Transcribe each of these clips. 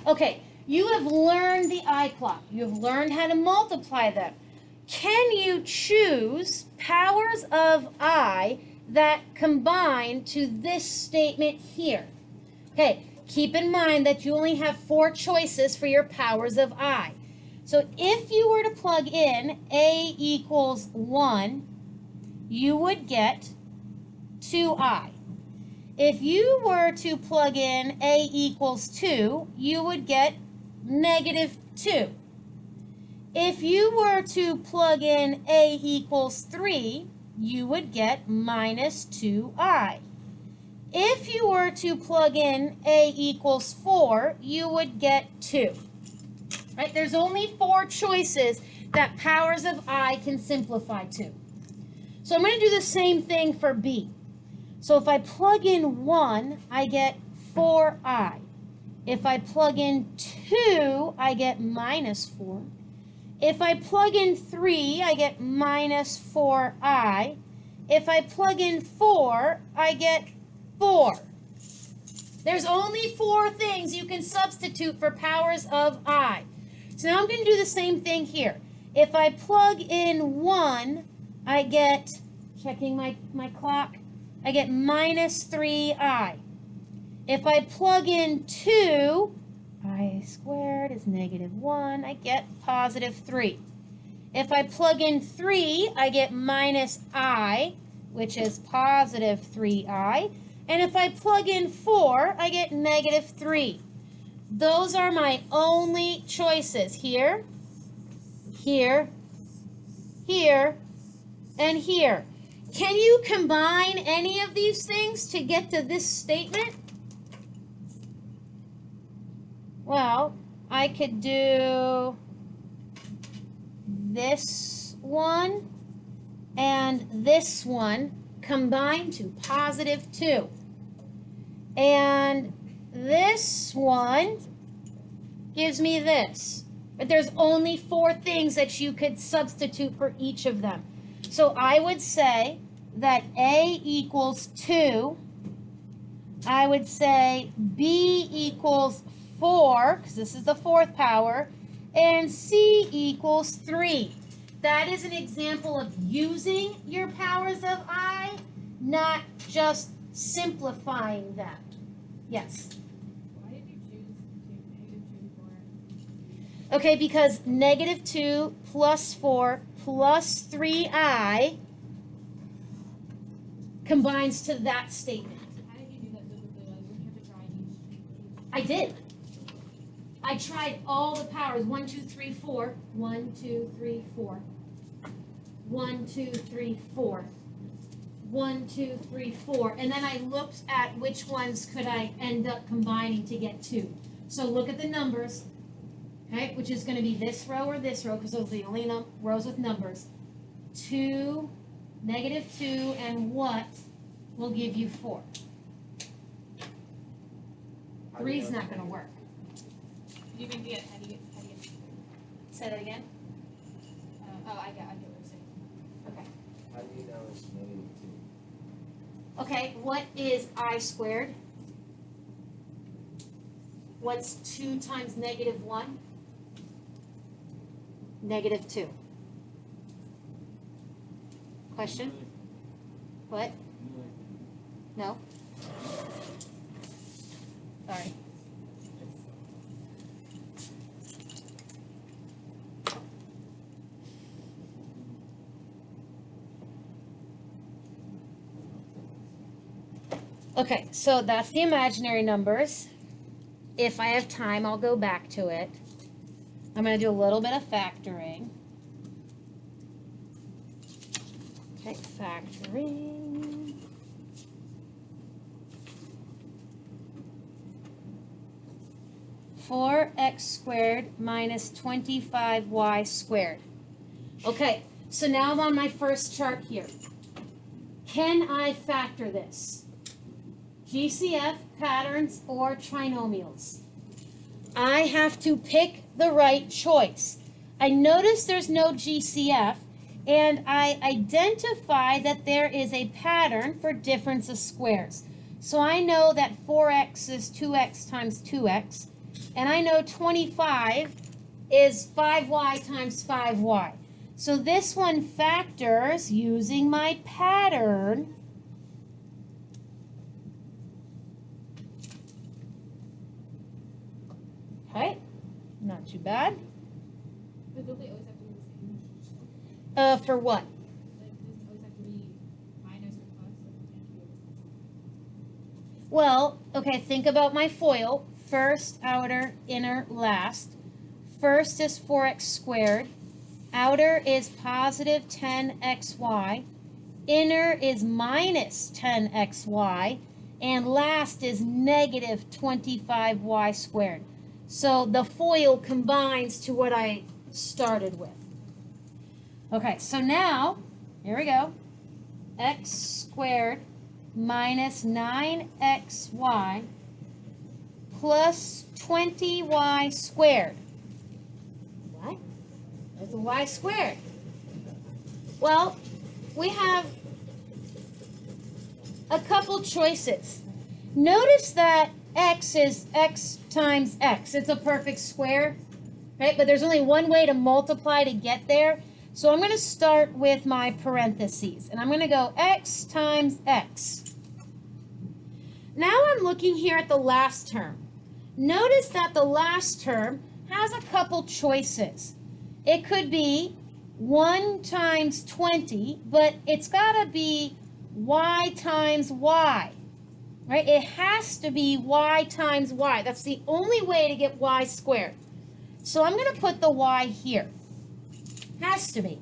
Okay, you have learned the I clock. You have learned how to multiply them. Can you choose powers of I that combine to this statement here? Okay, keep in mind that you only have 4 choices for your powers of I. So if you were to plug in A equals 1, you would get 2I. If you were to plug in A equals 2, you would get negative 2. If you were to plug in A equals 3, you would get minus 2I. If you were to plug in A equals 4, you would get 2. Right? There's only 4 choices that powers of I can simplify to. So I'm going to do the same thing for B. So if I plug in 1, I get 4I. If I plug in 2, I get minus 4. If I plug in 3, I get minus 4I. If I plug in 4, I get 4. There's only 4 things you can substitute for powers of I. So now I'm going to do the same thing here. If I plug in 1, I get, checking my clock, I get minus 3I. If I plug in 2, I squared is negative 1. I get positive 3. If I plug in 3, I get minus I, which is positive 3I. And if I plug in 4, I get negative 3. Those are my only choices. Here, here, here, and here. Can you combine any of these things to get to this statement? Well, I could do this one and this one combined to positive 2. And this one gives me this. But there's only 4 things that you could substitute for each of them. So I would say that A equals 2. I would say B equals 4, because this is the 4th power, and C equals 3. That is an example of using your powers of I, not just simplifying them. Yes? Why did you choose negative 2 4? Okay, because negative 2 plus 4 plus 3I combines to that statement. How did you do that so quickly? Like, wouldn't you have to try each? I did. I tried all the powers. 1, 2, 3, 4. 1, 2, 3, 4. 1, 2, 3, 4. 1, 2, 3, 4. And then I looked at which ones could I end up combining to get 2. So look at the numbers, okay, which is going to be this row or this row, because those are the only rows with numbers. 2, negative 2, and what will give you 4? 3 is not going to work. You can get, how do you get? Say that again. I get what you're saying. Okay. How do you know it's negative 2? Okay, what is I squared? What's 2 times negative 1? Negative 2. Question? What? No? Sorry. Okay, so that's the imaginary numbers. If I have time, I'll go back to it. I'm going to do a little bit of factoring. Okay, factoring. Four x squared minus 25y squared. Okay, so now I'm on my first chart here. Can I factor this? GCF, patterns, or trinomials? I have to pick the right choice. I notice there's no GCF, and I identify that there is a pattern for difference of squares. So I know that 4x is 2x times 2x, And I know 25 is 5y times 5y. So this one factors using my pattern. Okay, not too bad. But don't they always have to be the same? For what? Like, does it always have to be minus or plus? Like, it can't be Well, okay, think about my FOIL. First, outer, inner, last. First is 4x squared. Outer is positive 10xy. Inner is minus 10xy. And last is negative 25y squared. So the FOIL combines to what I started with. Okay, so now, here we go. X squared minus 9xy plus 20y squared. What? There's a y squared. Well, we have a couple choices. Notice that x is x times x. It's a perfect square, right? But there's only one way to multiply to get there. So I'm going to start with my parentheses, and I'm going to go x times x. Now I'm looking here at the last term. Notice that the last term has a couple choices. It could be 1 times 20, but it's got to be y times y, right? It has to be y times y. That's the only way to get y squared. So I'm going to put the y here. Has to be.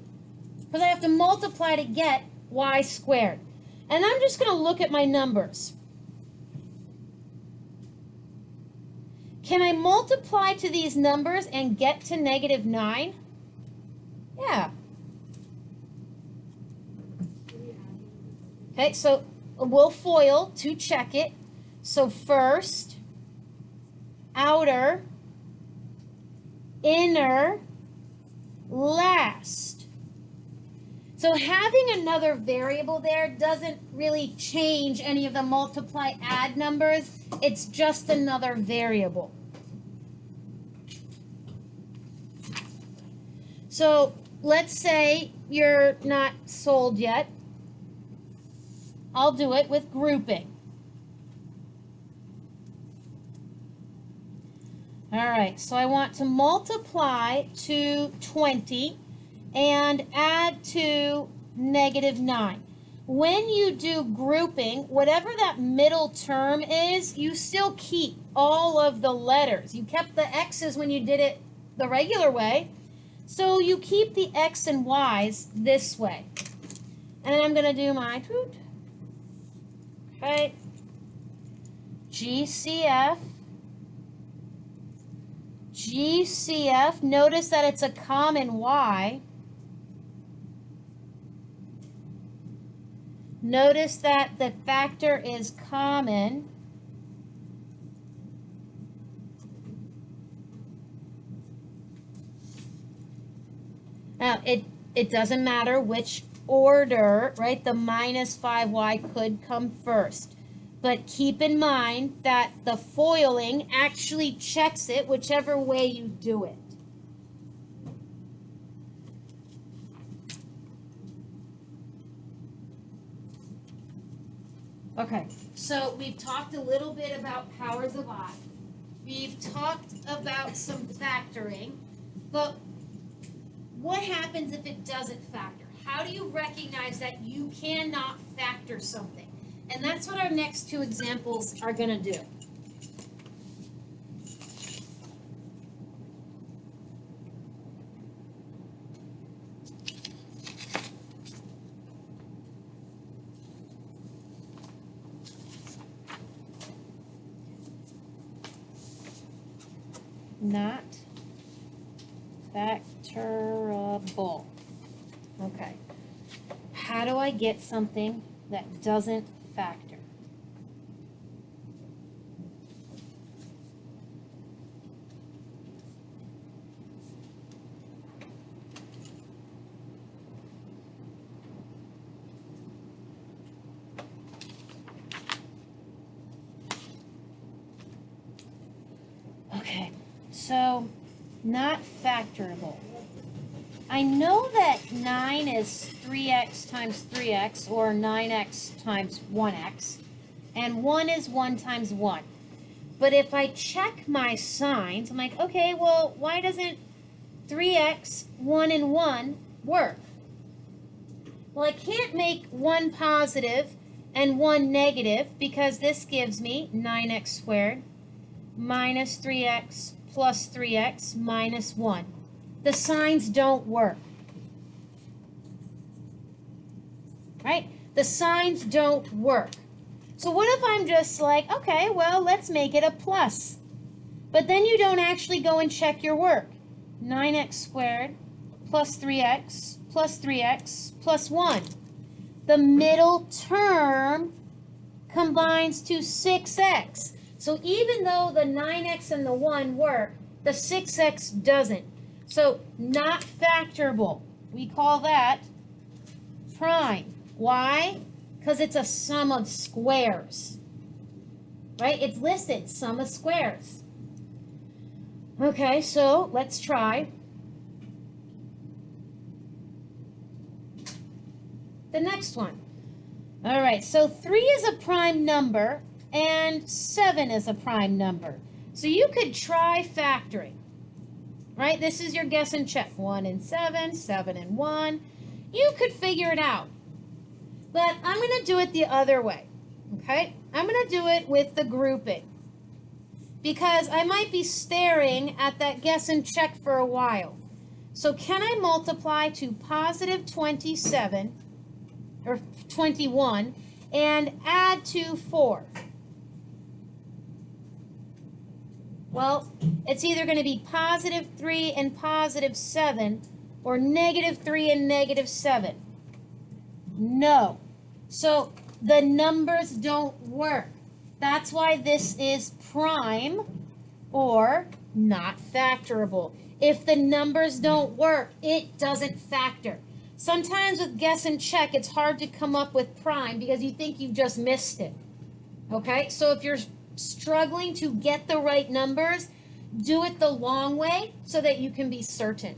Because I have to multiply to get y squared. And I'm just going to look at my numbers. Can I multiply to these numbers and get to negative 9? Yeah. Okay, so we'll FOIL to check it. So first, outer, inner, last. So having another variable there doesn't really change any of the multiply add numbers. It's just another variable. So let's say you're not sold yet. I'll do it with grouping. All right, so I want to multiply to 20 and add to negative 9. When you do grouping, whatever that middle term is, you still keep all of the letters. You kept the x's when you did it the regular way, so you keep the x and y's this way. And then I'm going to do my toot. Okay. GCF. GCF. Notice that it's a common y. Notice that the factor is common. Now, it doesn't matter which order, right? The minus 5y could come first. But keep in mind that the foiling actually checks it whichever way you do it. Okay, so we've talked a little bit about powers of I. We've talked about some factoring, but what happens if it doesn't factor? How do you recognize that you cannot factor something? And that's what our next two examples are going to do. Not factorable. Okay. How do I get something that doesn't factor? Okay. So, not factorable. I know that 9 is 3x times 3x, or 9x times 1x, and 1 is 1 times 1. But if I check my signs, I'm like, okay, well, why doesn't 3x, 1 and 1 work? Well, I can't make 1 positive and 1 negative because this gives me 9x squared minus 3x plus 3x minus 1. The signs don't work. Right? The signs don't work. So what if I'm just like, okay, well, let's make it a plus. But then you don't actually go and check your work. 9x squared plus 3x plus 3x plus 1. The middle term combines to 6x. So even though the 9x and the 1 work, the 6x doesn't. So not factorable. We call that prime. Why? Because it's a sum of squares. Right? It's listed, sum of squares. Okay, so let's try. The next one. All right, so 3 is a prime number and 7 is a prime number. So you could try factoring. Right? This is your guess and check. 1 and 7, 7 and 1. You could figure it out. But I'm going to do it the other way. Okay? I'm going to do it with the grouping. Because I might be staring at that guess and check for a while. So can I multiply to positive 27 or 21 and add to 4? Well, it's either going to be positive 3 and positive 7 or negative 3 and negative 7. No. So the numbers don't work. That's why this is prime or not factorable. If the numbers don't work, it doesn't factor. Sometimes with guess and check, it's hard to come up with prime because you think you've just missed it. Okay? So if you're struggling to get the right numbers, do it the long way so that you can be certain.